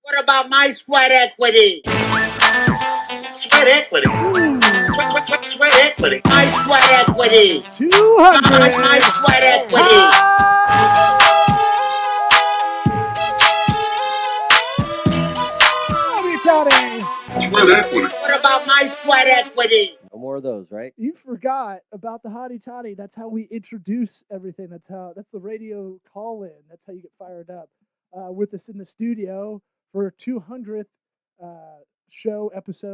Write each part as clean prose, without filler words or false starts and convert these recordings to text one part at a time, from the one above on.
What about my sweat equity? Sweat equity. Sweat equity. My sweat equity. 200. My sweat equity. Sweat equity. What about my sweat equity? No more of those, right? You forgot about the hottie toddy. That's how we introduce everything. That's the radio call in. That's how you get fired up. With us in the studio for 200th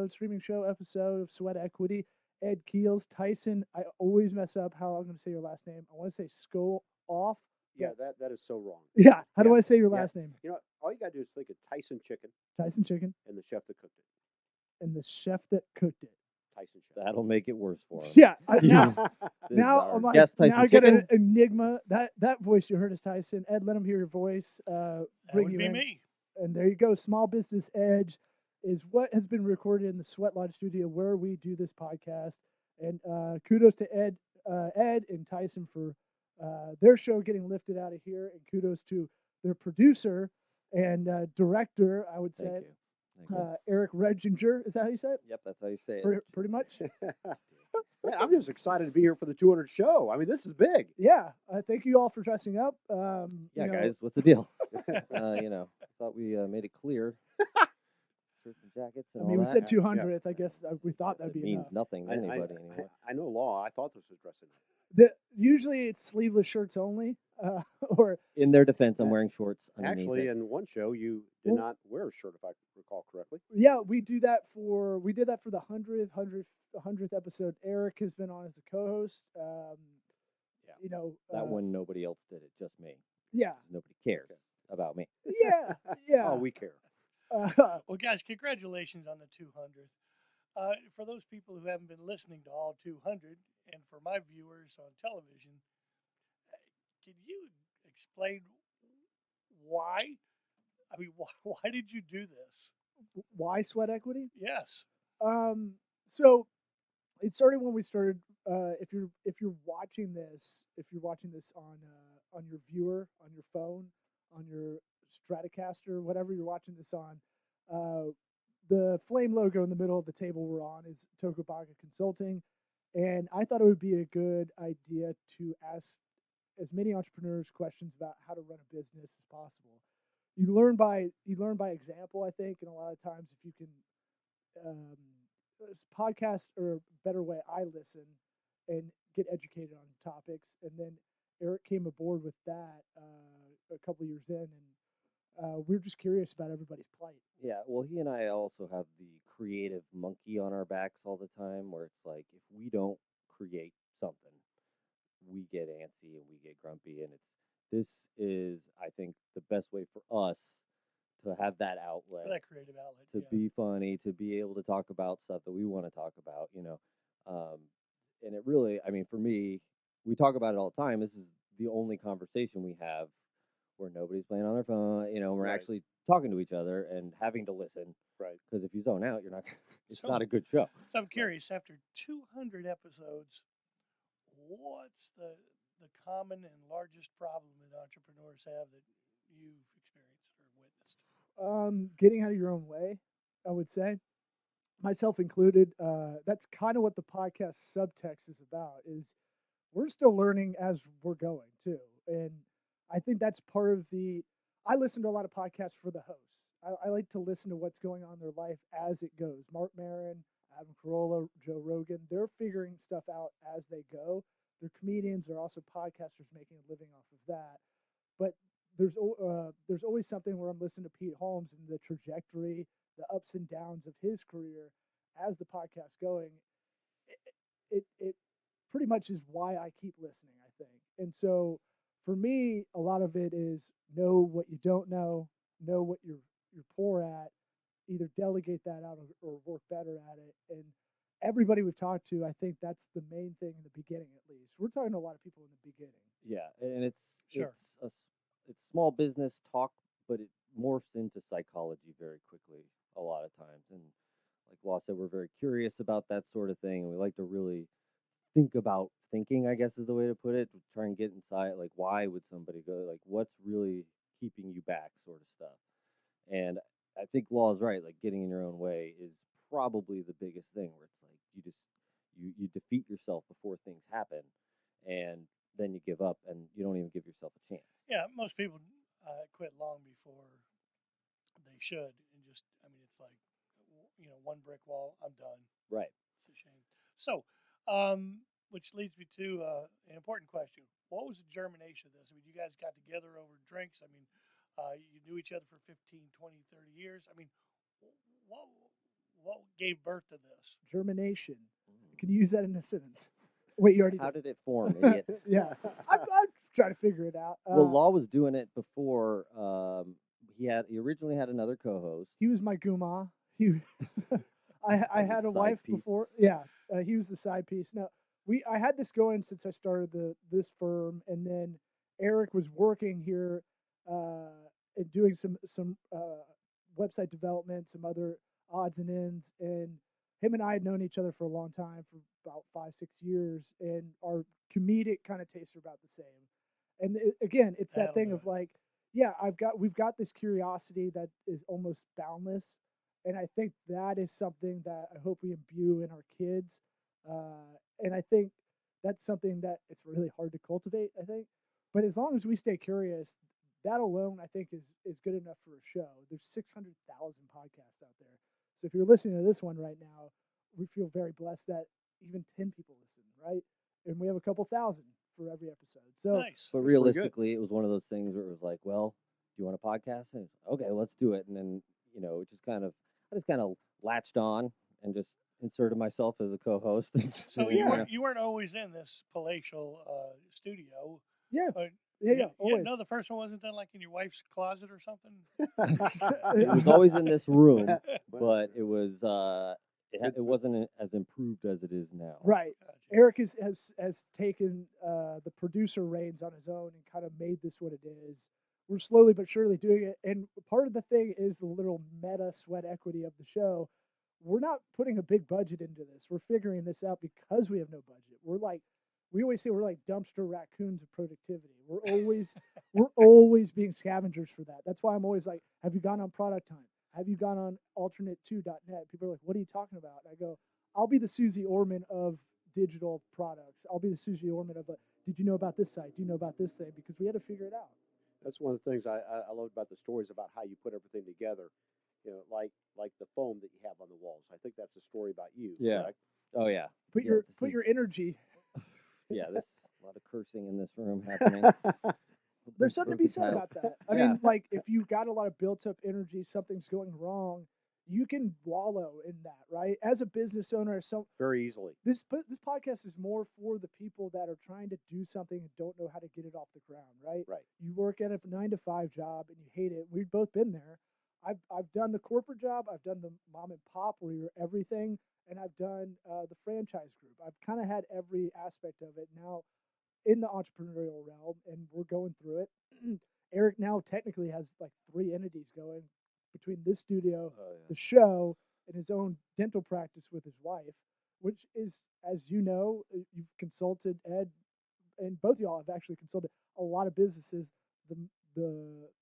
streaming show episode of Sweat Equity. Ed Keels, Tyson. I always mess up how I'm going to say your last name. I want to say Skull Off. Yeah, that is so wrong. Yeah. How do I say your last name? You know, all you gotta do is think of Tyson Chicken Tyson Chicken and the chef that cooked it. and the chef that cooked it. Tyson Chef. That'll make it worse for him. Yeah. This is Now our I'm like, guest, Tyson now I got Chicken. an enigma. That voice you heard is Tyson. Ed, let him hear your voice. That Bring would you be in. me. And there you go. Small Business Edge is what has been recorded in the Sweat Lodge studio where we do this podcast. And kudos to Ed and Tyson for their show getting lifted out of here. And kudos to their producer and director, I would say, Thank you. Eric Reginger. Is that how you say it? Yep, that's how you say it. Pretty much. Man, I'm just excited to be here for the 200 show. I mean, this is big. Yeah. Thank you all for dressing up. Yeah, you know, guys, what's the deal? Thought we made it clear. Shirts and jackets and I mean, all we that. said 200th. I guess we thought that'd It be means enough. nothing to anybody anymore. I know law. I thought this was dressing up. Usually it's sleeveless shirts only, or In their defense, I'm wearing shorts underneath Actually, it. in one show, you did not wear a shirt, if I recall correctly. yeah, we did that for the 100th episode. Eric has been on as a co-host. That one, nobody else did it, just me. Yeah, Nobody cares about me. yeah. Oh, we care. Well, guys, congratulations on the 200th. For those people who haven't been listening to all 200, and for my viewers on television, can you explain why? I mean, why did you do this? Why Sweat Equity? Yes. So it started when we started. If you're watching this on your viewer, on your phone, on your Stratocaster, whatever you're watching this on, the flame logo in the middle of the table we're on is Tokubaga Consulting, and I thought it would be a good idea to ask as many entrepreneurs questions about how to run a business as possible. You learn by example, I think, and a lot of times if you can podcast, or a better way, I listen and get educated on topics. And then Eric came aboard with that a couple years in, and we were just curious about everybody's plight. Yeah, well, he and I also have the creative monkey on our backs all the time, where it's like if we don't create something, we get antsy and we get grumpy, and this is, I think, the best way for us to have that outlet, For that creative outlet. to be funny, to be able to talk about stuff that we want to talk about, and it really, I mean, for me, we talk about it all the time. This is the only conversation we have where nobody's playing on their phone, and we're Right. actually talking to each other and having to listen. Right. Because if you zone out, you're not. It's So- not a good show. So I'm curious, after 200 episodes, what's the common and largest problem that entrepreneurs have that you've experienced or witnessed? Getting out of your own way, I would say, myself included. That's kind of what the podcast subtext is about. Is we're still learning as we're going too, and I think that's part of the. I listen to a lot of podcasts for the hosts. I like to listen to what's going on in their life as it goes. Mark Maron, Adam Carolla, Joe Rogan, they're figuring stuff out as they go. They're comedians. They're also podcasters making a living off of that. But there's always something where I'm listening to Pete Holmes and the trajectory, the ups and downs of his career as the podcast's going. It pretty much is why I keep listening, I think. And so for me, a lot of it is know what you don't know what you're poor at, either delegate that out or work better at it. And everybody we've talked to, I think that's the main thing in the beginning, at least. We're talking to a lot of people in the beginning. Yeah, and it's Sure. it's small business talk, but it morphs into psychology very quickly a lot of times. And like Law said, we're very curious about that sort of thing, and we like to really think about thinking, I guess is the way to put it, to try and get inside, like, why would somebody go, like, what's really keeping you back, sort of stuff. And I think Law is right. Like getting in your own way is probably the biggest thing. Where it's like you defeat yourself before things happen, and then you give up, and you don't even give yourself a chance. Yeah, most people quit long before they should, and just it's like one brick wall. I'm done. Right. It's a shame. So, which leads me to an important question. What was the germination of this? I mean, you guys got together over drinks. I mean, you knew each other for 15, 20, 30 years. I mean, what, what gave birth to this? Germination. Can you use that in a sentence? Wait, you already How did. did it form, idiot? Yeah. I'm trying to figure it out. Well, Law was doing it before. He originally had another co-host. He was my guma. I had a side wife piece. before. Yeah, he was the side piece. No, I had this going since I started this firm, and then Eric was working here and doing some website development, some other odds and ends, and him and I had known each other for a long time, for about 5-6 years, and our comedic kind of tastes are about the same. And again, it's that That'll thing do of it. like, yeah, we've got this curiosity that is almost boundless, and I think that is something that I hope we imbue in our kids, and I think that's something that it's really hard to cultivate. I think, but as long as we stay curious, that alone I think is good enough for a show. There's 600,000 podcasts out there, so if you're listening to this one right now, we feel very blessed that even 10 people listen, right? And we have a couple thousand for every episode. So Nice. But pretty good. realistically, it was one of those things where it was like, well, do you want a podcast? And it's, okay, let's do it. And then, it just I just kind of latched on and just inserted myself as a co-host. And just, So Yeah. you weren't always in this palatial studio. yeah, Uh, yeah, always. No, the first one wasn't done like in your wife's closet or something. It was always in this room, Well, but it was it wasn't as improved as it is now. Right. Gotcha. Eric has taken the producer reins on his own and kind of made this what it is. We're slowly but surely doing it, and part of the thing is the little meta sweat equity of the show. We're not putting a big budget into this. We're figuring this out because we have no budget. We always say we're like dumpster raccoons of productivity. We're always being scavengers for that. That's why I'm always like, have you gone on Product Time? Have you gone on alternate2.net? People are like, what are you talking about? And I go, I'll be the Susie Orman of digital products. I'll be the Susie Orman of did you know about this site? Do you know about this thing? Because we had to figure it out. that's one of the things I love about the stories about how you put everything together. Like the foam that you have on the walls. I think that's a story about you. Yeah. Correct? Oh yeah. Put Yeah, your energy. Yeah. There's a lot of cursing in this room happening. There's something to be Broken said tiles. about that. I Yeah. mean, like if you've got a lot of built up energy, something's going wrong, you can wallow in that, right? As a business owner, Very easily. this podcast is more for the people that are trying to do something and don't know how to get it off the ground, right? Right. You work at a 9-to-5 job and you hate it. We've both been there. I've done the corporate job. I've done the mom and pop where you're everything, and I've done the franchise group. I've kind of had every aspect of it now in the entrepreneurial realm, and we're going through it. Eric now technically has like 3 entities going between this studio, Oh, the show, and his own dental practice with his wife, which is, as you know, you've consulted Ed, and both of y'all have actually consulted a lot of businesses. The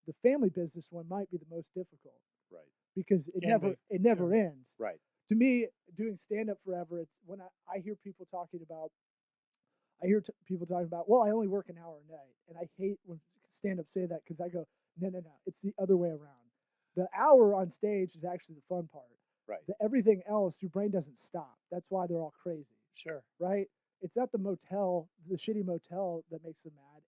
the family business one might be the most difficult Right. because it Can never be, it never sure. ends. Right. To me, doing stand up forever, it's when I hear people talking about people talking about, well, I only work an hour a night, and I hate when stand up say that because I go, no, it's the other way around. The hour on stage is actually the fun part. Right. Everything else, your brain doesn't stop. That's why they're all crazy, Sure. right? It's not the shitty motel that makes them mad.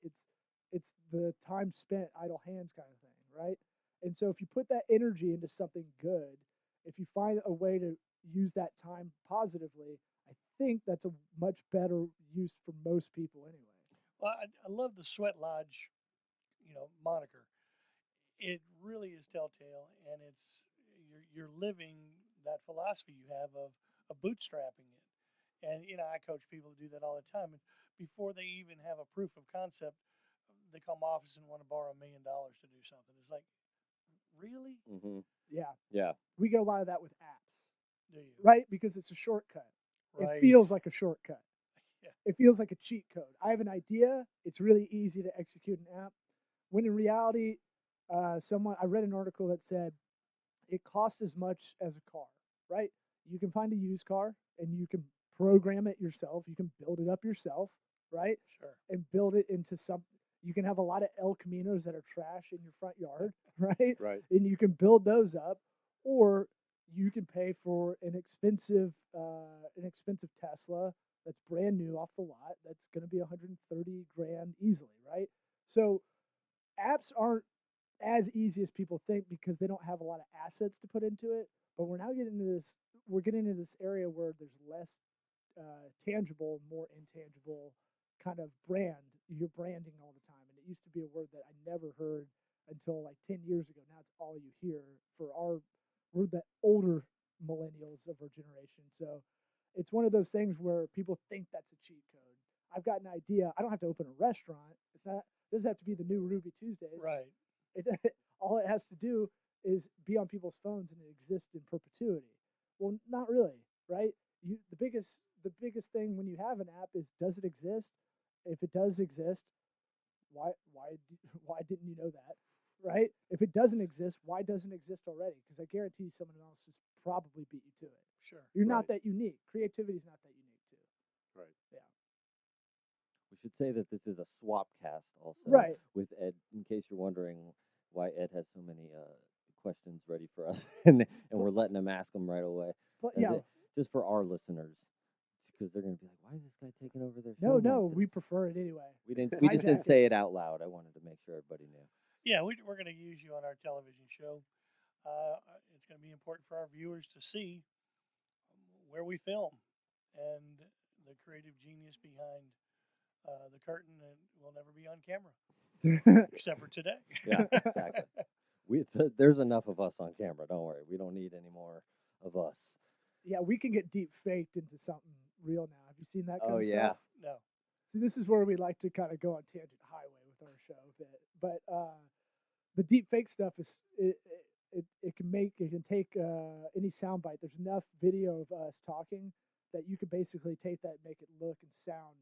It's the time spent idle hands kind of thing, right? And so if you put that energy into something good, if you find a way to use that time positively, I think that's a much better use for most people anyway. Well, I love the Sweat Lodge, moniker. It really is telltale, and you're living that philosophy you have of bootstrapping it. And I coach people to do that all the time. And before they even have a proof of concept, they come office and want to borrow $1 million to do something. It's like, really? Mm-hmm. Yeah, Yeah. we get a lot of that with apps, Do you? right? Because it's a shortcut. Right. It feels like a shortcut. Yeah. It feels like a cheat code. I have an idea. It's really easy to execute an app. When in reality, I read an article that said it costs as much as a car, right? You can find a used car and you can program it yourself. You can build it up yourself, right? Sure. And build it into some. You can have a lot of El Caminos that are trash in your front yard, right? Right. And you can build those up, or you can pay for an expensive Tesla that's brand new off the lot. That's going to be 130 grand easily, right? So apps aren't as easy as people think because they don't have a lot of assets to put into it. But we're now getting into this. We're getting into this area where there's less tangible, more intangible kind of brand. You're branding all the time, and it used to be a word that I never heard until like 10 years ago. Now it's all you hear we're the older millennials of our generation. So it's one of those things where people think that's a cheat code. I've got an idea. I don't have to open a restaurant. It doesn't have to be the new Ruby Tuesdays. Right. It, all it has to do is be on people's phones and it exists in perpetuity. Well, not really, right? The biggest thing when you have an app is, does it exist? If it does exist, why didn't you know that, right? If it doesn't exist, why doesn't it exist already? Because I guarantee someone else has probably beat you to it. Sure. You're not that unique. Creativity is not that unique too. Right. Yeah. We should say that this is a swap cast also Right. with Ed, in case you're wondering why Ed has so many questions ready for us, and we're letting him ask them right away. But That's yeah. it. Just for our listeners, because they're going to be like, why is this guy taking over their No, show? no, like we prefer it anyway. We just didn't Hijack say it out loud. I wanted to make sure everybody knew. Yeah, we're going to use you on our television show. It's going to be important for our viewers to see where we film and the creative genius behind the curtain that will never be on camera, except for today. Yeah, exactly. There's enough of us on camera. Don't worry. We don't need any more of us. Yeah, we can get deep faked into something real now. Have you seen that kind Oh, of yeah. stuff? No. See, this is where we like to kind of go on tangent highway with our show a bit. But the deep fake stuff is it can take any soundbite. There's enough video of us talking that you could basically take that and make it look and sound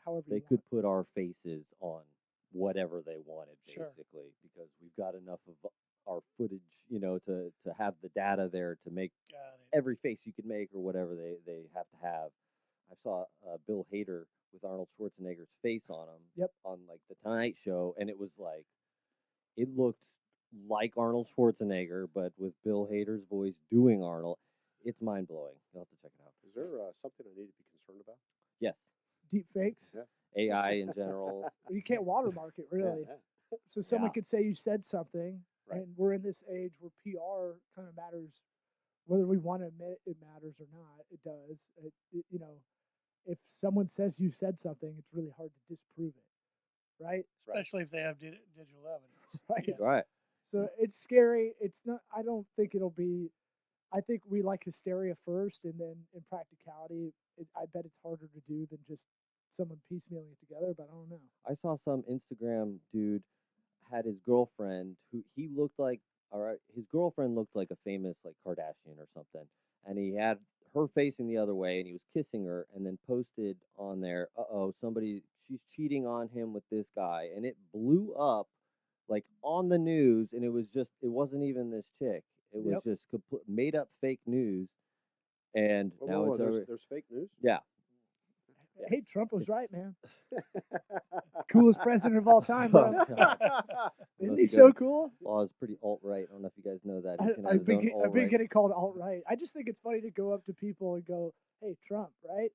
however They you could want. put our faces on whatever they wanted, Sure. basically, because we've got enough of our footage, to have the data there to make Got it. every face you could make or whatever they have to have. I saw Bill Hader with Arnold Schwarzenegger's face on him. Yep. On like the Tonight Show, and it was like, it looked like Arnold Schwarzenegger, but with Bill Hader's voice doing Arnold. It's mind blowing. You'll have to check it out. Is there something I need to be concerned about? Yes, Deep fakes. Yeah. AI in general. You can't watermark it really. Yeah. So someone Yeah. could say you said something, Right. and we're in this age where PR kind of matters, whether we want to admit it matters or not. It does. If someone says you said something, it's really hard to disprove it, right? Especially if they have digital evidence. Right. Yeah. Right. So it's scary. It's not. I don't think it'll be. I think we like hysteria first, and then in practicality, I bet it's harder to do than just someone piecemealing it together. But I don't know. I saw some Instagram dude had his girlfriend who he looked like, all right, his girlfriend looked like a famous like Kardashian or something, and he had her facing the other way, and he was kissing her, and then posted on there, she's cheating on him with this guy, and it blew up like on the news, and it wasn't even this chick, it was Yep. just made up fake news, and now it's over. There's fake news. Yeah. Hey, Trump was It's- right, man. Coolest president of all time, bro. Oh, God. Isn't Must he go- so cool? Well, it's pretty alt-right. I don't know if you guys know that. He can have I've his been, own I've been alt-right. getting called alt right. I just think it's funny to go up to people and go, "Hey, Trump, right?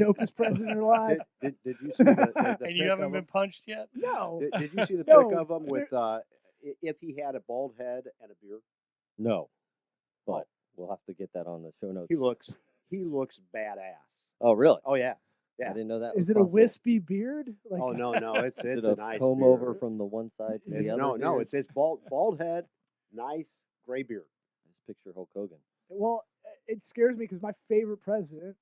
Dopest president alive." Did you see the And you pic haven't of been him? punched yet? No, Did you see the No, pic of him with if he had a bald head and a beard? No, but we'll have to get that on the show notes. He looks badass. Oh, really? Oh yeah. I Yeah. didn't know that. is was it a possible. wispy beard? Like, Oh no, it's Is it a nice comb beard. over from the one side to It's- the other? No, beard? it's bald head, nice gray beard. I just picture Hulk Hogan. Well, it scares me because my favorite president.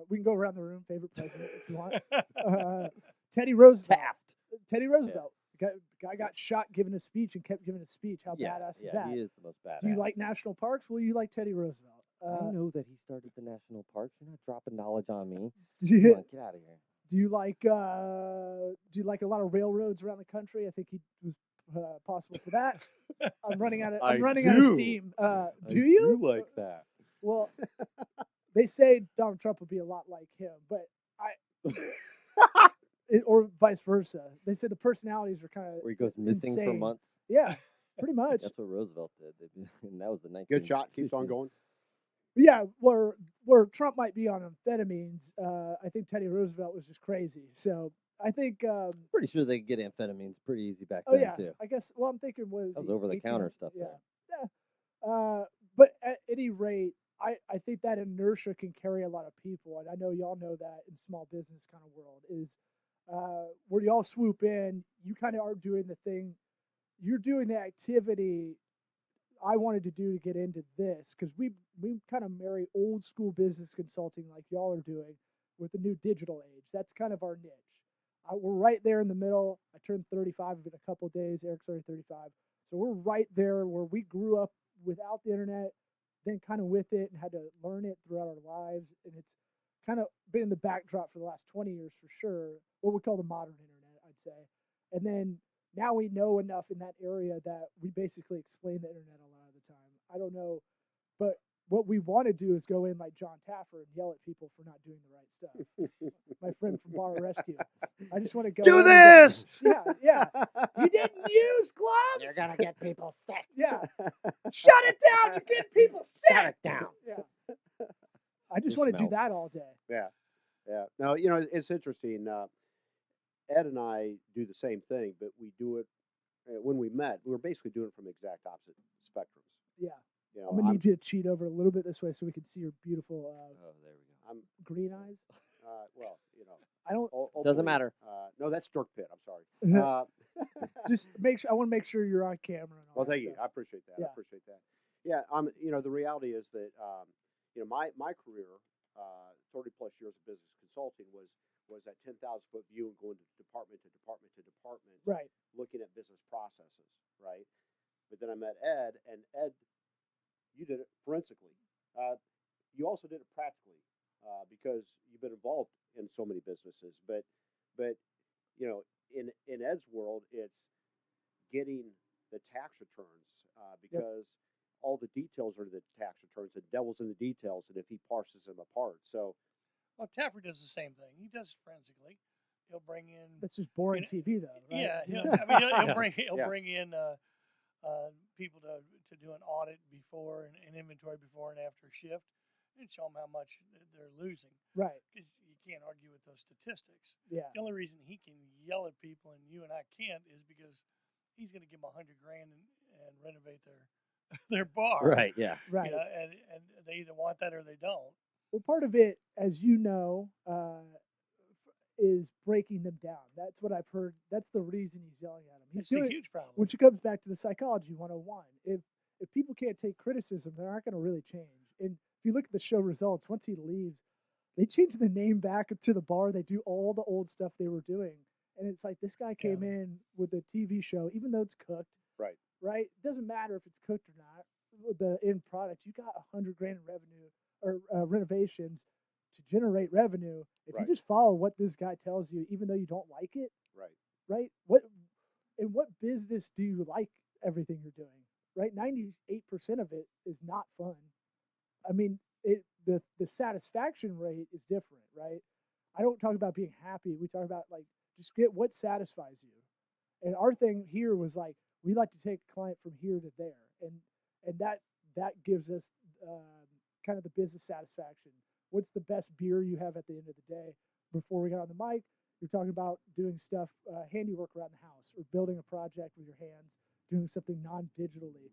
We can go around the room. Favorite president, if you want. Teddy Roosevelt. Taft. Teddy Roosevelt. Guy got shot giving a speech and kept giving a speech. How Yeah, badass is yeah, that? he is the most badass. Do you like national parks? Well, you like Teddy Roosevelt. I know that he started the national parks. You're not dropping knowledge on me. Do Come you, on, get out of here. do you like a lot of railroads around the country? I think he was possible for that. I'm running out of I of do. steam. I Do you? like that. Well, they say Donald Trump would be a lot like him, but or vice versa. They said the personalities are kind of Where he goes missing for insane. months. Yeah, pretty much. That's what Roosevelt did. And that was the 1950s. Good shot. Keeps on going. Yeah, where Trump might be on amphetamines, I think Teddy Roosevelt was just crazy. So I think. Pretty sure they could get amphetamines pretty easy back Oh then yeah, too. I guess. Well, I'm thinking was That was over-the-counter stuff Yeah, then. yeah. But at any rate, I think that inertia can carry a lot of people, and I know y'all know that in small business kind of world is where y'all swoop in. You kind of are doing the thing. You're doing the activity I wanted to do to get into this because we kind of marry old school business consulting like y'all are doing with the new digital age. That's kind of our niche. We're right there in the middle. I turned 35 in a couple of days. Eric's already 35, so we're right there where we grew up without the internet, then kind of with it and had to learn it throughout our lives. And it's kind of been in the backdrop for the last 20 years for sure. What we call the modern internet, I'd say. And then now we know enough in that area that we basically explain the internet a lot of the time. I don't know, but what we want to do is go in like John Taffer and yell at people for not doing the right stuff. My friend from Bar Rescue. I just want to go Do in and this! go, yeah. You didn't use gloves? You're gonna get people sick. Yeah. Shut it down. You're getting people sick. Shut it down. Yeah. I just Just want to do smell. that all day. Yeah. No, you know, it's interesting. Ed and I do the same thing, but we do it when we met. We were basically doing it from exact opposite spectrums. Yeah. You know, I'm gonna need you to cheat over a little bit this way so we can see your beautiful Oh, there we go. I'm green eyes. well, you know, I don't Doesn't matter. No, that's Dirk Pitt. I'm sorry. just make sure. I want to make sure you're on camera. And all Well, that thank you. stuff. I appreciate that. Yeah. I appreciate that. Yeah. You know, the reality is that you know, my career, 30 plus years of business consulting was that 10,000-foot view and going to department to department to department, Right. looking at business processes, right? But then I met Ed, and Ed, you did it forensically. You also did it practically because you've been involved in so many businesses. But you know, in Ed's world, it's getting the tax returns because all the details are the tax returns. The devil's in the details, and if he parses them apart, so Well, Taffer does the same thing. He does it forensically. He'll bring in. That's just boring You TV, though. Right? Yeah, he'll Yeah. bring Yeah. bring in people to do an audit before and inventory before and after shift, and show them how much they're losing. Right. Because you can't argue with those statistics. Yeah. The only reason he can yell at people and you and I can't is because he's going to give them $100,000 and renovate their bar. Right. Yeah. Right. You know, and they either want that or they don't. Well, part of it, as you know, is breaking them down. That's what I've heard. That's the reason he's yelling at them. He's It's a doing, huge problem. which comes back to the psychology 101. If people can't take criticism, they're not going to really change. And if you look at the show results, once he leaves, they change the name back to the bar. They do all the old stuff they were doing, and it's like this guy came in with a TV show, even though it's cooked. right. Right? It doesn't matter if it's cooked or not. The end product, you got $100,000 in revenue or renovations to generate revenue. If Right. you just follow what this guy tells you, even though you don't like it, Right. right? In what business do you like everything you're doing? Right? 98% of it is not fun. I mean, the satisfaction rate is different, right? I don't talk about being happy. We talk about like just get what satisfies you. And our thing here was like we like to take a client from here to there, and that gives us kind of the business satisfaction. What's the best beer you have at the end of the day? Before we got on the mic, you're talking about doing stuff, handiwork around the house, or building a project with your hands, doing something non-digitally.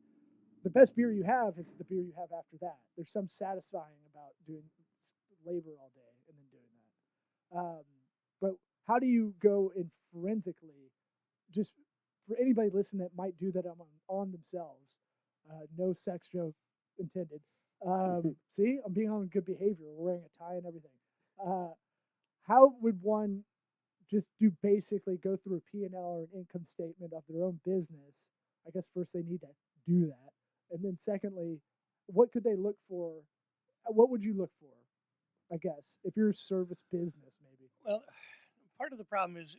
The best beer you have is the beer you have after that. There's some satisfying about doing labor all day and then doing that. But how do you go in forensically? Just for anybody listening that might do that on themselves, no sex joke intended. See, I'm being on good behavior. We're wearing a tie and everything. How would one just do basically go through a P&L or an income statement of their own business? I guess first they need to do that. And then secondly, what could they look for? What would you look for, I guess, if you're a service business maybe? Well, part of the problem is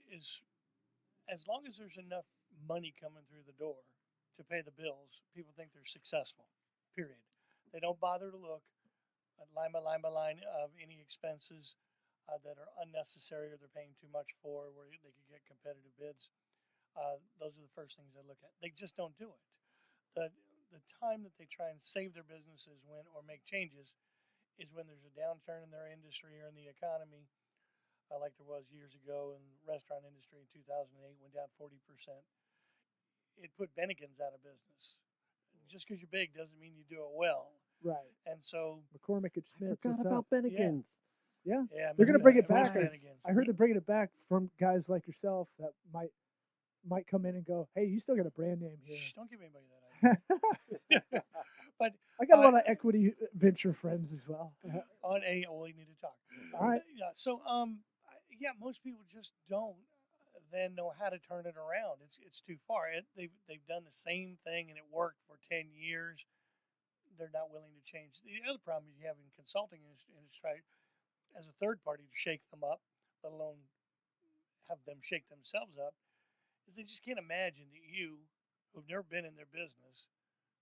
as long as there's enough money coming through the door to pay the bills, people think they're successful. Period. They don't bother to look line by line by line of any expenses that are unnecessary or they're paying too much for, where they could get competitive bids. Those are the first things they look at. They just don't do it. The time that they try and save their businesses or make changes is when there's a downturn in their industry or in the economy, like there was years ago in the restaurant industry in 2008, went down 40%. It put Bennigan's out of business. Just because you're big doesn't mean you do it well. Right. And so McCormick and I Schmitz. forgot what's about up? Bennigan's. Yeah. yeah, They're gonna bring it who's back. Bennigan's? I heard they're bringing it back from guys like yourself that might come in and go, "Hey, you still got a brand name here." Shh, don't give anybody that idea. But I got a lot of equity venture friends as well. on we need to talk. All right. Yeah. So yeah, most people just don't then know how to turn it around. It's too far. They've done the same thing and it worked for 10 years. They're not willing to change. The other problem you have in consulting industry, as a third party to shake them up, let alone have them shake themselves up, is they just can't imagine that you, who've never been in their business,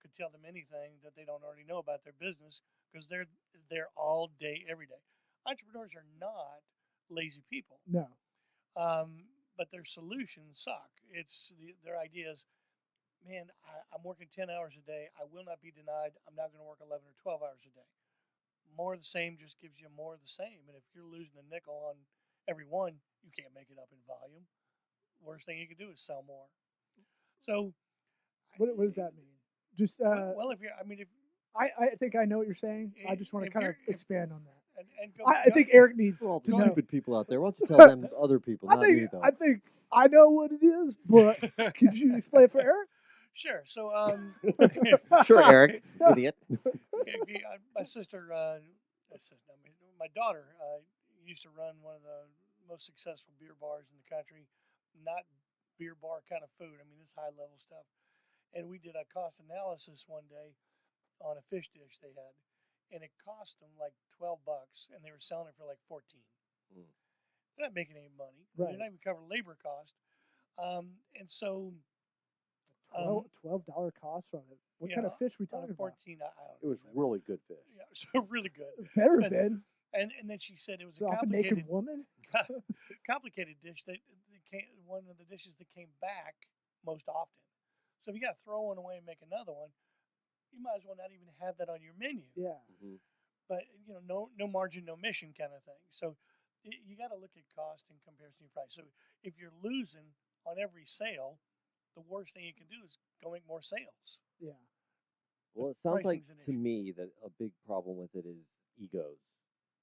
could tell them anything that they don't already know about their business because they're there all day, every day. Entrepreneurs are not lazy people, No. but their solutions suck. Their idea is, man, I'm working 10 hours a day. I will not be denied. I'm not going to work 11 or 12 hours a day. More of the same just gives you more of the same. And if you're losing a nickel on every one, you can't make it up in volume. Worst thing you can do is sell more. So, What does that mean? Just well, if you're, I mean, if I think I know what you're saying. I just want to if kind of you're- if- expand on that. and go, I think Eric needs For all to the know. stupid people out there, why don't you tell them other people, not me though? I think I know what it is, but could you explain it for Eric? Sure. So, Sure, Eric, idiot. my sister, my daughter used to run one of the most successful beer bars in the country. Not beer bar kind of food. I mean, it's high level stuff. And we did a cost analysis one day on a fish dish they had, and it cost them like $12, and they were selling it for like 14. Mm. They're not making any money. Right. They're not even covering labor cost. And so $12 cost on it. What kind of fish we on talking a 14, about? I don't It was remember. really good fish. Yeah, it was really good. Better expensive. been. And then she said it was So a off a naked complicated woman. complicated dish that one of the dishes that came back most often. So if you got to throw one away and make another one, you might as well not even have that on your menu. Yeah. Mhm. But no margin, no mission kind of thing. So you got to look at cost in comparison to your price. So if you're losing on every sale, the worst thing you can do is go make more sales. Yeah. Well, it sounds like pricing's an to issue. me that a big problem with it is egos.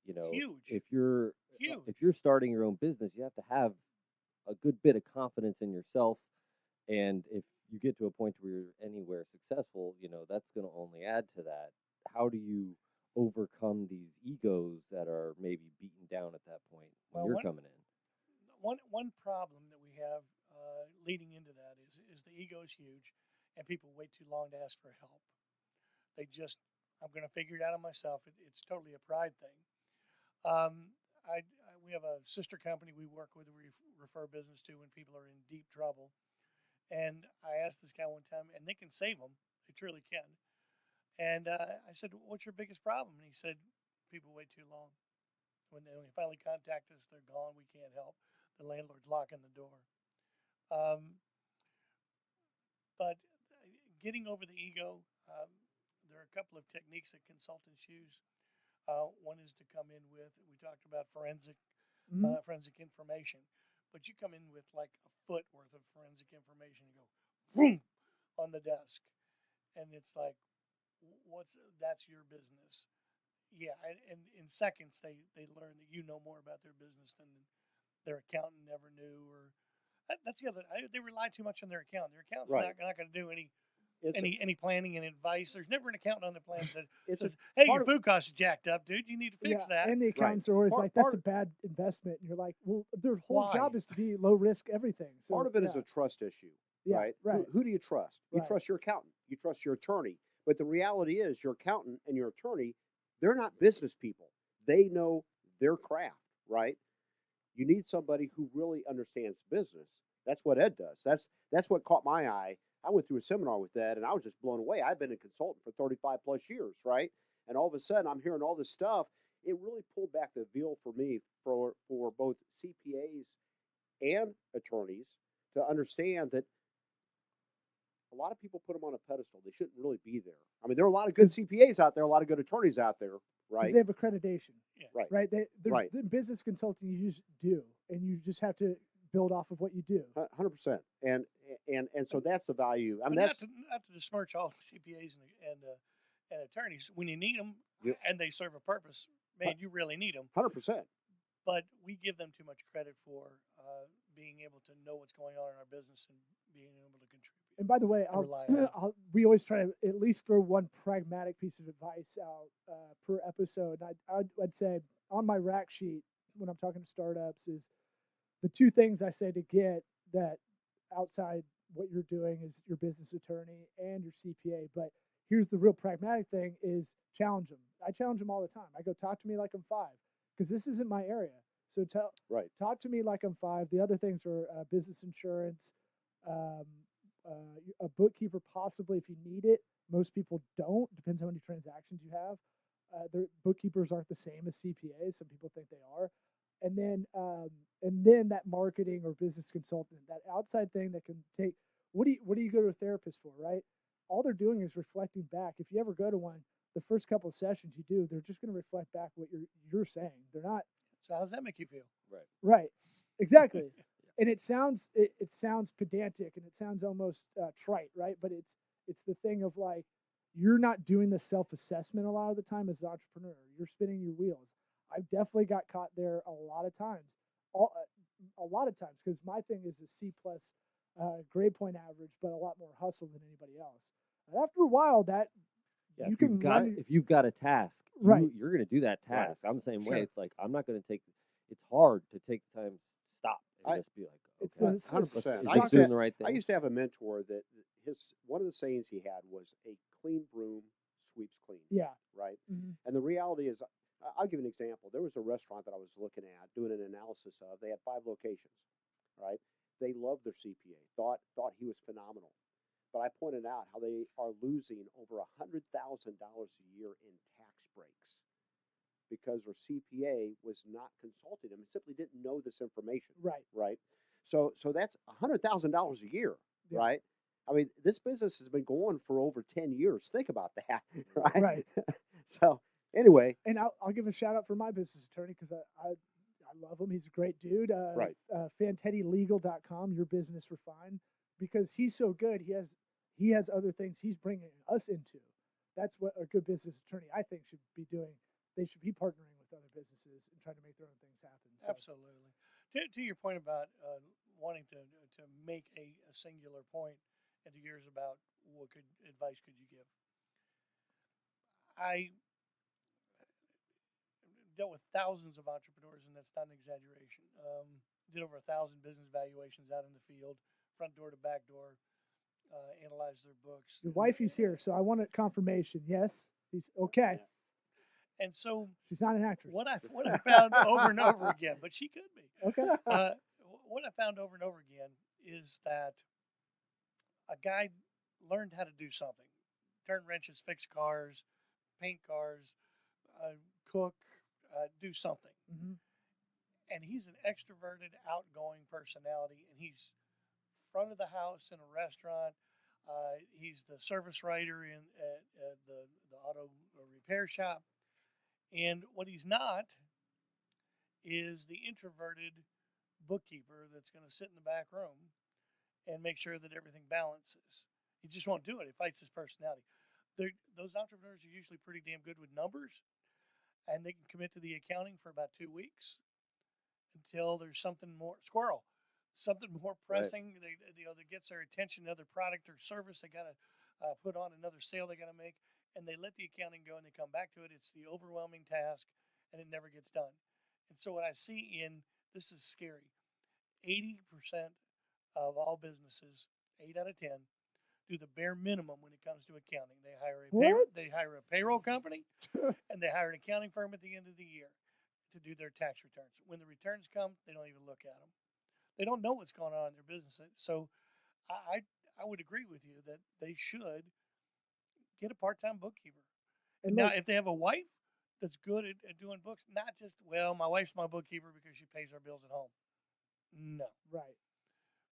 You know, Huge. if you're Huge. starting your own business, you have to have a good bit of confidence in yourself. And if you get to a point where you're anywhere successful, that's going to only add to that. How do you overcome these egos that are maybe beaten down at that point when Well, you're coming in? One problem that we have leading into that is the ego is huge, and people wait too long to ask for help. They just, I'm going to figure it out on myself. It's totally a pride thing. We have a sister company we work with, we refer business to when people are in deep trouble. And I asked this guy one time, and they can save them. They truly can. And I said, "What's your biggest problem?" And he said, "People wait too long. When they finally contact us, they're gone. We can't help. The landlord's locking the door." But getting over the ego, there are a couple of techniques that consultants use. One is to come in with, we talked about forensic information, but you come in with like a foot worth of forensic information and go, boom, on the desk. And it's like, that's your business. Yeah, and in seconds they learn that you know more about their business than their accountant ever knew, or that's the other. They rely too much on their accountant. Their accountant's Right. not going to do any It's planning and advice. There's never an accountant on the plan that It's says, "Hey, part your of- food costs are jacked up, dude. You need to fix that." And the accountants are always Part- like, "That's part- a bad investment," and you're like, "Well, their whole Why? job is to be low risk everything." So part of it is yeah. a trust issue, Yeah, right? right. Who do you trust? You Right. trust your accountant. You trust your attorney. But the reality is, your accountant and your attorney, they're not business people. They know their craft, right? You need somebody who really understands business That's what Ed does. That's what caught my eye. I went through a seminar with Ed, and I was just blown away. I've been a consultant for 35 plus years, right? And all of a sudden, I'm hearing all this stuff. It really pulled back the veil for me for both CPAs and attorneys to understand that a lot of people put them on a pedestal. They shouldn't really be there. I mean, there are a lot of good CPAs out there, a lot of good attorneys out there, right? Because they have accreditation. Yeah. Right. Right. There's Right. the business consulting you just do, and you just have to build off of what you do. 100%. And so that's the value. I mean, But that's not to besmirch all CPAs and attorneys. When you need them Yep. and they serve a purpose, man, you really need them. 100%. But we give them too much credit for being able to know what's going on in our business and being able to contribute. And by the way, rely on it. we always try to at least throw one pragmatic piece of advice out per episode. I'd say on my rack sheet when I'm talking to startups is the two things I say to get that outside what you're doing is your business attorney and your CPA. But here's the real pragmatic thing is challenge them. I challenge them all the time. I go, talk to me like I'm 5 because this isn't my area. So Right. talk to me like I'm 5. The other things are business insurance, a bookkeeper possibly if you need it. Most people don't. Depends how many transactions you have. Their bookkeepers aren't the same as CPAs. Some people think they are. And then that marketing or business consultant, that outside thing that can take. What do you go to a therapist for, right? All they're doing is reflecting back. If you ever go to one, the first couple of sessions you do, they're just going to reflect back what you're saying. They're not. So how does that make you feel? Right. Right. Exactly. And it sounds pedantic and it sounds almost trite, right? But it's the thing of like you're not doing the self-assessment a lot of the time as an entrepreneur. You're spinning your wheels. I've definitely got caught there a lot of times. A lot of times because my thing is a C plus grade point average, but a lot more hustle than anybody else. And after a while, that Yeah, you if can you've got run. if you've got a task, Right. you're going to do that Right. task. I'm the same Sure. way. It's like I'm not going to take. It's hard to take the time to stop and just be like, It's okay, the let's- 100%. is I this used to doing the right thing? I used to have a mentor that one of the sayings he had was a clean broom sweeps clean, Yeah. right? Mhm. And the reality is, I'll give you an example. There was a restaurant that I was looking at doing an analysis of. They had 5 locations, right? They loved their CPA, thought he was phenomenal. But I pointed out how they are losing over $100,000 a year in tax breaks because their CPA was not consulting them and simply didn't know this information, Right. right? So that's $100,000 a year, Yeah. right? I mean, this business has been going for over 10 years. Think about that, right? Right. So anyway, And I'll give a shout out for my business attorney because I love him. He's a great dude. Right. FanteddyLegal.com, your business refined, because he's so good. He has other things he's bringing us into. That's what a good business attorney I think should be doing. They should be partnering with other businesses and trying to make their own things happen. So, Absolutely. To your point about wanting to make a singular point, and to yours about what advice could you give? I dealt with thousands of entrepreneurs, and that's not an exaggeration. Did over 1,000 business valuations out in the field, front door to back door. Analyzed their books. your wifey's here, so I want a confirmation. Yes, he's okay. And so She's not an actress. what I found over and over again, but she could be. Okay. What I found over and over again is that a guy learned how to do something: turn wrenches, fix cars, paint cars, cook, do something. Mm-hmm. And he's an extroverted, outgoing personality, and he's front of the house in a restaurant. He's the service writer in at the auto repair shop. And what he's not is the introverted bookkeeper that's going to sit in the back room and make sure that everything balances. He just won't do it. It fights his personality. Those entrepreneurs are usually pretty damn good with numbers, and they can commit to the accounting for about 2 weeks until there's something more something more pressing. Right. That gets their attention, another product or service they got to put on, another sale they got to make, and they let the accounting go and they come back to it. It's the overwhelming task, and it never gets done. And so what I see this is scary. 80% of all businesses, 8 out of 10, do the bare minimum when it comes to accounting. They hire a payroll company, and they hire an accounting firm at the end of the year to do their tax returns. When the returns come, they don't even look at them. They don't know what's going on in their business. So I would agree with you that they should get a part-time bookkeeper. And Now, look, if they have a wife that's good at doing books, not just, well, my wife's my bookkeeper because she pays our bills at home. No, right.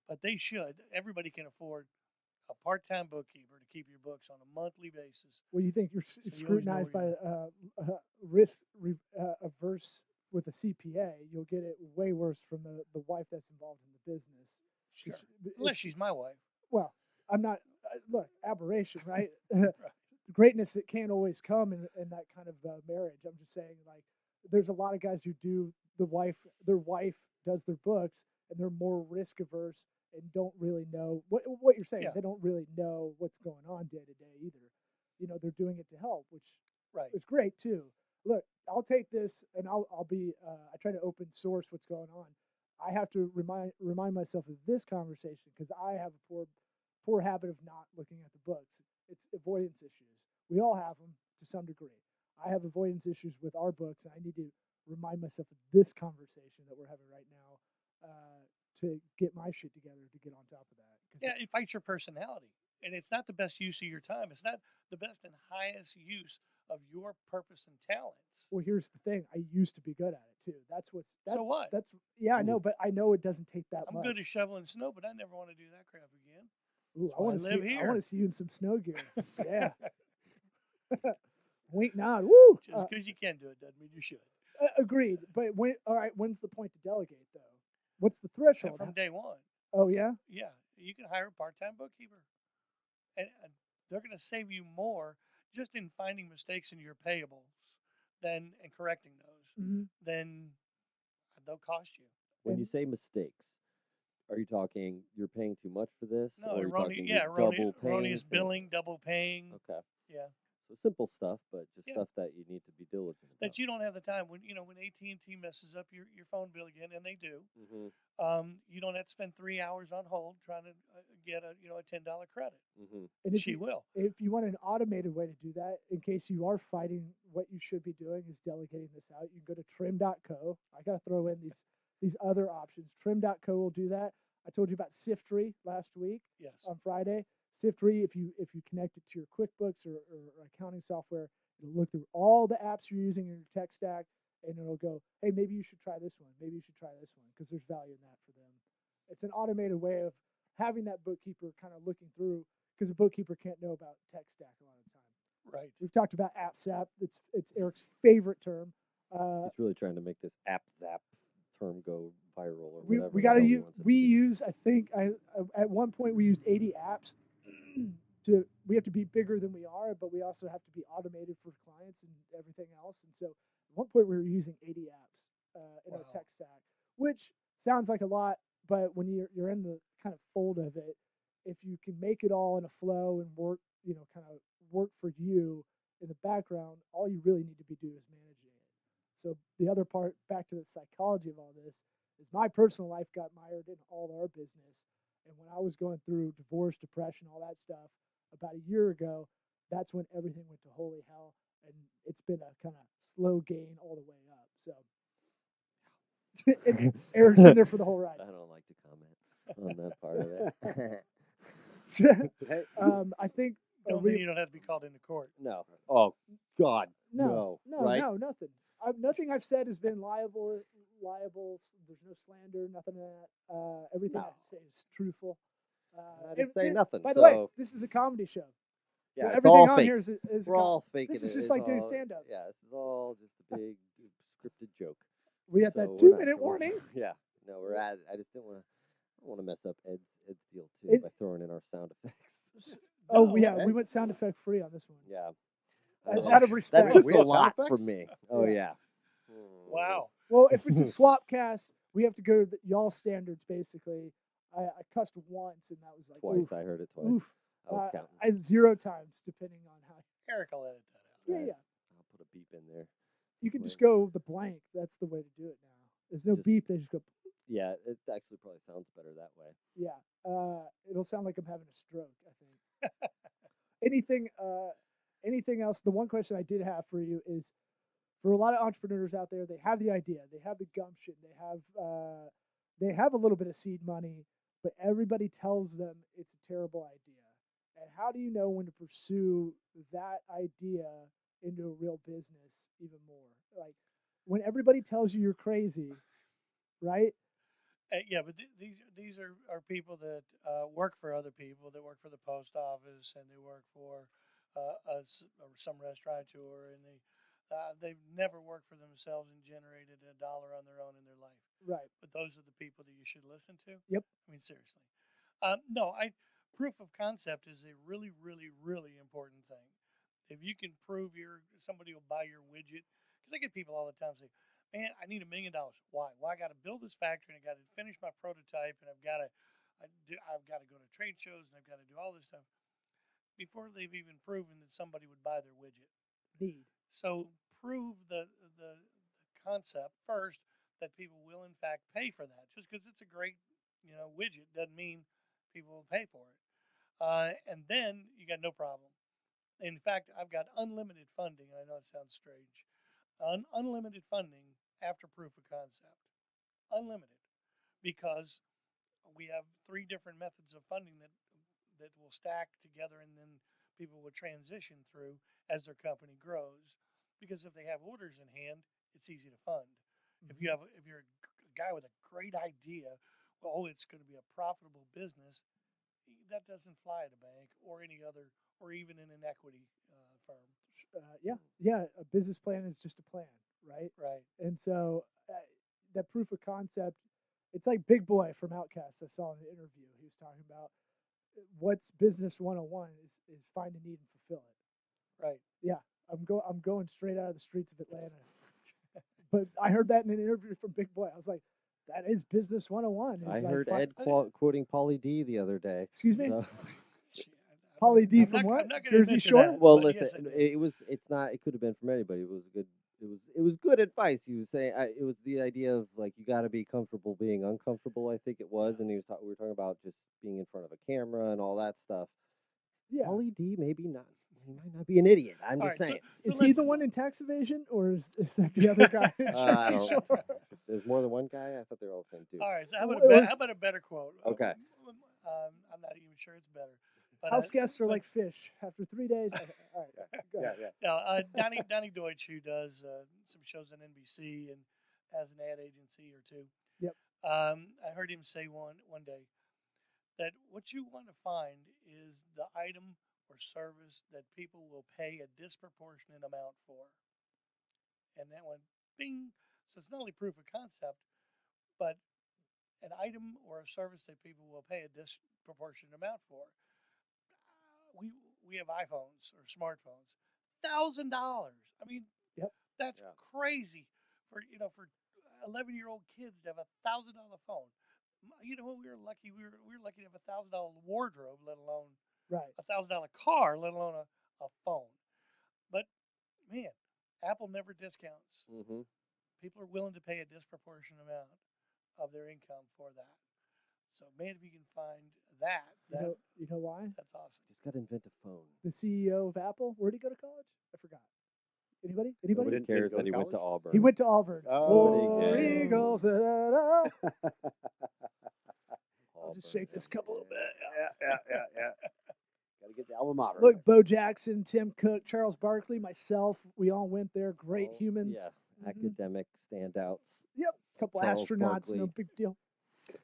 but they should. Everybody can afford a part-time bookkeeper to keep your books on a monthly basis. Well, you think you're So you always know scrutinized by risk averse with a CPA, you'll get it way worse from the wife that's involved in the business. Sure. It's- Unless she's my wife. Well, I'm not. Look, aberration, right? Right. Greatness, it can't always come in that kind of marriage. I'm just saying, like, there's a lot of guys who do their wife does their books, and they're more risk averse and don't really know what you're saying. Yeah. They don't really know what's going on day to day either. You know, they're doing it to help, which Right. is great too. Look, I'll take this and I'll be. I try to open source what's going on. I have to remind myself of this conversation because I have a poor habit of not looking at the books. It's avoidance issues. We all have them to some degree. I have avoidance issues with our books, and I need to remind myself of this conversation that we're having right now to get my shit together to get on top of that. 'Cause Yeah, it fights your personality. And it's not the best use of your time. It's not the best and highest use of your purpose and talents. Well, here's the thing. I used to be good at it too. So what? That's yeah, I know, but I know it doesn't take that I'm much. good at shoveling snow, but I never want to do that crap again. Ooh, That's I why want to I see. live I here. want to see you in some snow gear. Yeah. Wink nod. Woo. Just because you can do it doesn't mean you should. Agreed. But all right. When's the point to delegate though? What's the threshold? From day one. Oh yeah. Yeah, you can hire a part-time bookkeeper, and they're going to save you more just in finding mistakes in your payables and correcting those Mm-hmm. than they'll cost you. When you And- say mistakes, are you talking you're paying too much for this? No, or are you talking you're double erroneous paying for- billing, double paying. Okay, Yeah, so simple stuff, but just Yeah. stuff that you need to be diligent about. that you don't have the time when when AT&T messes up your phone bill again, and they do. Mm-hmm. You don't have to spend 3 hours on hold trying to get a $10 credit. Mm-hmm. And She will. if you want an automated way to do that, in case you are fighting, what you should be doing is delegating this out. You can go to trim.co. I got to throw in these other options. Trim.co will do that. I told you about Siftree last week Yes. on Friday. Siftree, if you connect it to your QuickBooks or accounting software, it'll look through all the apps you're using in your tech stack, and it'll go, hey, maybe you should try this one. Maybe you should try this one because there's value in that for them. It's an automated way of having that bookkeeper kind of looking through because a bookkeeper can't know about tech stack a lot of the time. Right. We've talked about AppSap. It's Eric's favorite term. He's really trying to make this app zap term go viral or We whatever. we the got to hell he use wants it to we be. use I think at one point we used 80 apps we have to be bigger than we are, but we also have to be automated for clients and everything else. And so at one point we were using 80 apps in our Wow. tech stack, which sounds like a lot, but when you're in the kind of fold of it, if you can make it all in a flow and work, kind of work for you in the background, all you really need to be doing is managing it. So the other part, back to the psychology of all this, is my personal life got mired in all our business. And when I was going through divorce, depression, all that stuff, about a year ago, that's when everything went to holy hell. And it's been a kind of slow gain all the way up. So and Eric's been there for the whole ride. I don't like to comment on that part of it. Hey, I think Don't mean you don't have to be called into court. No. Oh God. no, Right? no, nothing. Nothing I've said has been liable. There's no slander, nothing of that. Everything I No. say is truthful. I didn't say nothing. By the way, so this is a comedy show. yeah, So it's everything all on fake. here is We're all faking This is it. just It's like doing all- stand-up. Yeah, this is all just a big scripted joke. We got So that we're 2-minute not- warning. Yeah. No, we're at. I just didn't want to mess up Ed's deal too It- by throwing in our sound effects. Oh No, yeah, okay. we went sound effect free on this one. Yeah. Out of respect. That took We a have sound lot effects? from me. Oh Yeah. yeah. Wow. Well, if it's a swap cast, we have to go to y'all standards basically. I cussed once, and that was like Twice. oof, I heard it twice. oof. I was counting. I 0 times depending on how. Eric will edit that out. Yeah, Right. yeah. I'll put a beep in there. You can just Wait. go the blank. That's the way to do it now. There's no Just- beep. They just go. Yeah, it actually probably sounds better that way. Yeah. It'll sound like I'm having a stroke. I think. Anything else? The one question I did have for you is, for a lot of entrepreneurs out there, they have the idea, they have the gumption, they have they have a little bit of seed money, but everybody tells them it's a terrible idea. And how do you know when to pursue that idea into a real business even more? Like when everybody tells you you're crazy, right? Yeah, but these are people that work for other people, that work for the post office, and they work for or some restaurateur, and they've never worked for themselves and generated a dollar on their own in their life. Right. But those are the people that you should listen to. Yep. I mean, seriously. No, proof of concept is a really, really, really important thing. If you can prove somebody will buy your widget, because I get people all the time say, "Man, I need $1 million. Why? Well, I got to build this factory, and I got to finish my prototype, and I've got to go to trade shows, and I've got to do all this stuff before they've even proven that somebody would buy their widget." Need. So prove the concept first that people will in fact pay for that. Just because it's a great widget doesn't mean people will pay for it. And then you got no problem. In fact, I've got unlimited funding. I know it sounds strange. Unlimited funding after proof of concept. Unlimited. Because we have 3 different methods of funding that will stack together, and then people will transition through as their company grows. Because if they have orders in hand, it's easy to fund. If you're a guy with a great idea, well, it's going to be a profitable business, that doesn't fly at a bank or any other, or even in an equity firm. Yeah. A business plan is just a plan, right? Right. And so that proof of concept, it's like Big Boy from Outkast. I saw in an interview. He was talking about what's business 101 is find a need and fulfill it. Right. Yeah. I'm going straight out of the streets of Atlanta. But I heard that in an interview from Big Boy. I was like, that is business 101. I heard Ed quoting Pauly D the other day. Excuse me? So. Pauly D from what? I'm not gonna Jersey admit to Shore? that, Well, but listen, yes, it's not. It could have been from anybody. It was good. It was good advice. He was saying it was the idea of like you got to be comfortable being uncomfortable. I think it was, and we were talking about just being in front of a camera and all that stuff. Yeah. Pauly D, maybe not. He might not be an idiot. I'm All just right, saying. Is he the one in tax evasion, or is that the other guy in I Jersey don't Shore? know. There's more than one guy. I thought they were all the same dude. All right. So how about a better quote? Okay. I'm not even sure it's better. But House guests are like fish. After 3 days, all right. Go ahead. No, Donnie Deutsch, who does some shows on NBC and has an ad agency or two. Yep. I heard him say one day that what you want to find is the item or service that people will pay a disproportionate amount for. And that went bing. So it's not only proof of concept, but an item or a service that people will pay a disproportionate amount for. We have iPhones or smartphones, $1,000. I mean, Yep. That's crazy for 11-year-old kids to have $1,000 phone. You know what? We were lucky. We were lucky to have $1,000 wardrobe, let alone $1,000 car, let alone a phone. But man, Apple never discounts. Mm-hmm. People are willing to pay a disproportionate amount of their income for that. So, man, if you can find that, You know why? that's awesome. Just got to invent a phone. The CEO of Apple, where'd he go to college? I forgot. Anybody? Nobody didn't cares go that to he went to college? Auburn. He went to Auburn. Oh, War yeah. Eagles. Da-da-da. I'll just Auburn, shake this cup a little bit. Yeah. Got to get the alma mater. Look, Bo Jackson, Tim Cook, Charles Barkley, myself, we all went there. Great Oh, humans. Yeah, academic standouts. Yep. Couple Charles astronauts, Barkley. no big deal.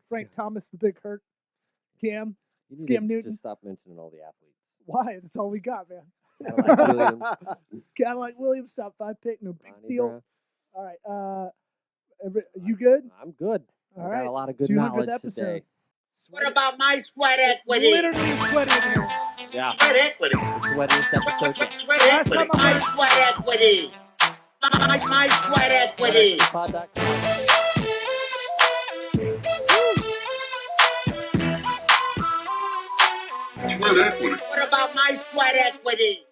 Frank Thomas, the big hurt. Cam. You need Scam to Newton. just stop mentioning all the athletes. Why? That's all we got, man. Cadillac Williams, Cadillac Williams, top 5 pick, no big Ronnie deal. Brown. All right. You good? I'm good. All I right. got a lot of good 200th knowledge episode. today. What about my sweat equity? Literally sweaty in here. Yeah, Sweat equity. the sweatiest episode. Sweat Last equity. time I My was- sweat equity. My sweat equity. Pod.com. What about my sweat equity?